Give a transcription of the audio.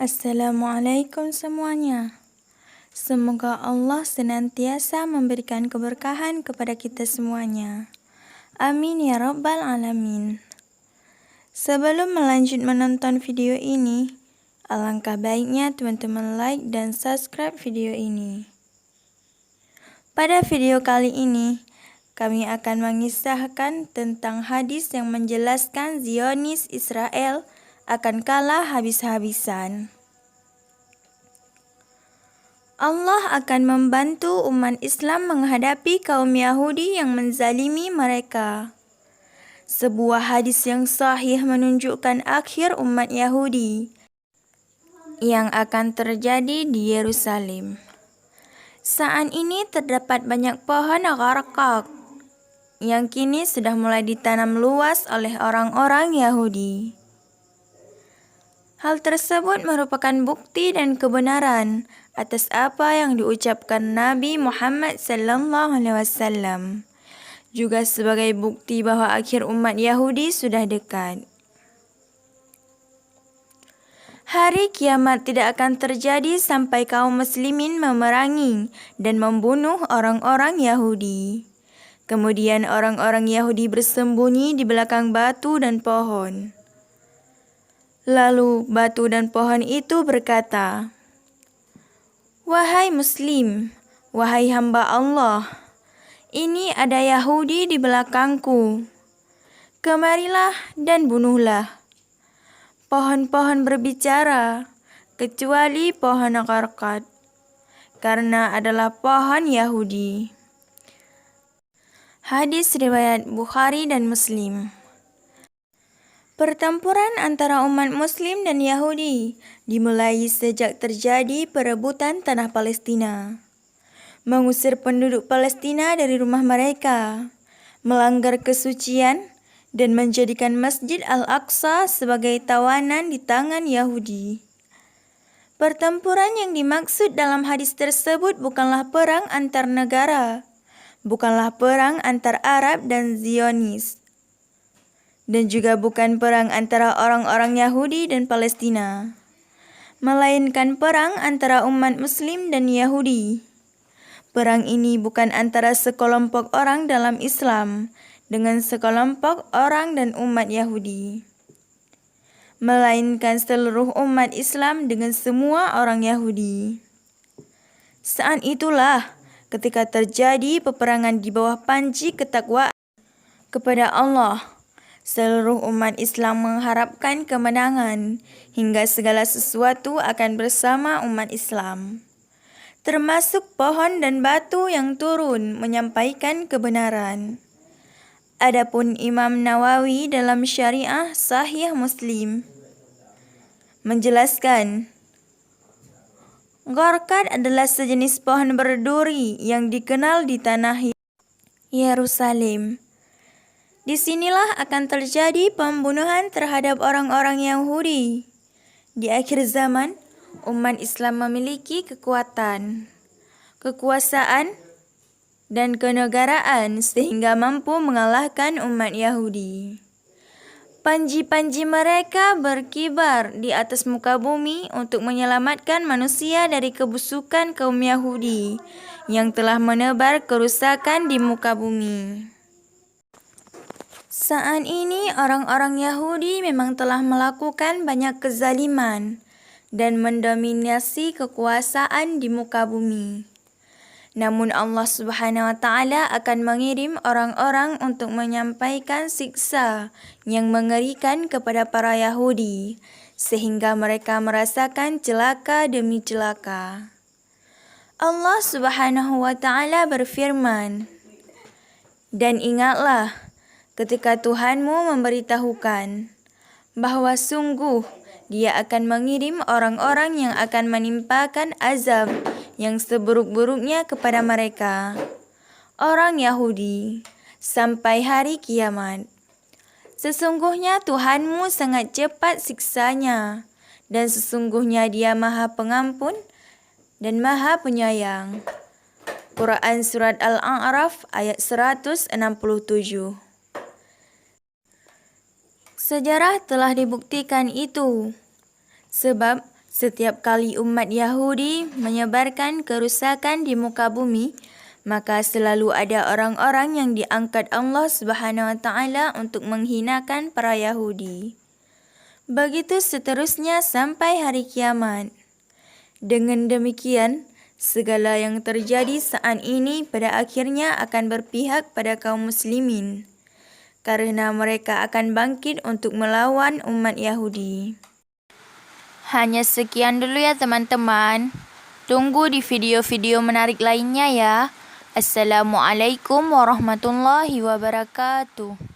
Assalamualaikum semuanya. Semoga Allah senantiasa memberikan keberkahan kepada kita semuanya. Amin ya rabbal alamin. Sebelum melanjut menonton video ini, alangkah baiknya teman-teman like dan subscribe video ini. Pada video kali ini, kami akan mengisahkan tentang hadis yang menjelaskan Zionis Israel akan kalah habis-habisan. Allah akan membantu umat Islam menghadapi kaum Yahudi yang menzalimi mereka. Sebuah hadis yang sahih menunjukkan akhir umat Yahudi yang akan terjadi di Yerusalem. Saat ini terdapat banyak pohon gharqad yang kini sudah mulai ditanam luas oleh orang-orang Yahudi. Hal tersebut merupakan bukti dan kebenaran atas apa yang diucapkan Nabi Muhammad SAW. Juga sebagai bukti bahwa akhir umat Yahudi sudah dekat. Hari kiamat tidak akan terjadi sampai kaum muslimin memerangi dan membunuh orang-orang Yahudi. Kemudian orang-orang Yahudi bersembunyi di belakang batu dan pohon. Lalu batu dan pohon itu berkata, "Wahai Muslim, wahai hamba Allah, ini ada Yahudi di belakangku. Kemarilah dan bunuhlah." Pohon-pohon berbicara, kecuali pohon gharqad, karena adalah pohon Yahudi. Hadis riwayat Bukhari dan Muslim. Pertempuran antara umat Muslim dan Yahudi dimulai sejak terjadi perebutan tanah Palestina, mengusir penduduk Palestina dari rumah mereka, melanggar kesucian, dan menjadikan Masjid Al-Aqsa sebagai tawanan di tangan Yahudi. Pertempuran yang dimaksud dalam hadis tersebut bukanlah perang antar negara, bukanlah perang antar Arab dan Zionis, dan juga bukan perang antara orang-orang Yahudi dan Palestina, melainkan perang antara umat Muslim dan Yahudi. Perang ini bukan antara sekelompok orang dalam Islam dengan sekelompok orang dan umat Yahudi, melainkan seluruh umat Islam dengan semua orang Yahudi. Saat itulah ketika terjadi peperangan di bawah panji ketakwaan kepada Allah. Seluruh umat Islam mengharapkan kemenangan hingga segala sesuatu akan bersama umat Islam, termasuk pohon dan batu yang turun menyampaikan kebenaran. Adapun Imam Nawawi dalam Syariah Sahih Muslim menjelaskan, gharqad adalah sejenis pohon berduri yang dikenal di tanah Yerusalem. Disinilah akan terjadi pembunuhan terhadap orang-orang Yahudi. Di akhir zaman, umat Islam memiliki kekuatan, kekuasaan, dan kenegaraan sehingga mampu mengalahkan umat Yahudi. Panji-panji mereka berkibar di atas muka bumi untuk menyelamatkan manusia dari kebusukan kaum Yahudi yang telah menebar kerusakan di muka bumi. Saat ini orang-orang Yahudi memang telah melakukan banyak kezaliman dan mendominasi kekuasaan di muka bumi. Namun Allah Subhanahu wa Ta'ala akan mengirim orang-orang untuk menyampaikan siksa yang mengerikan kepada para Yahudi, sehingga mereka merasakan celaka demi celaka. Allah Subhanahu wa Ta'ala berfirman, "Dan ingatlah ketika Tuhanmu memberitahukan bahwa sungguh Dia akan mengirim orang-orang yang akan menimpakan azab yang seburuk-buruknya kepada mereka, orang Yahudi, sampai hari kiamat. Sesungguhnya Tuhanmu sangat cepat siksanya, dan sesungguhnya Dia Maha Pengampun dan Maha Penyayang." Quran Surat Al-A'raf ayat 167. Sejarah telah dibuktikan itu, sebab Setiap kali umat Yahudi menyebarkan kerusakan di muka bumi, maka selalu ada orang-orang yang diangkat Allah Subhanahu wa taala untuk menghinakan para Yahudi. Begitu seterusnya sampai hari kiamat. Dengan demikian, segala yang terjadi saat ini pada akhirnya akan berpihak pada kaum muslimin, karena mereka akan bangkit untuk melawan umat Yahudi. Hanya sekian dulu ya teman-teman. Tunggu di video-video menarik lainnya ya. Assalamualaikum warahmatullahi wabarakatuh.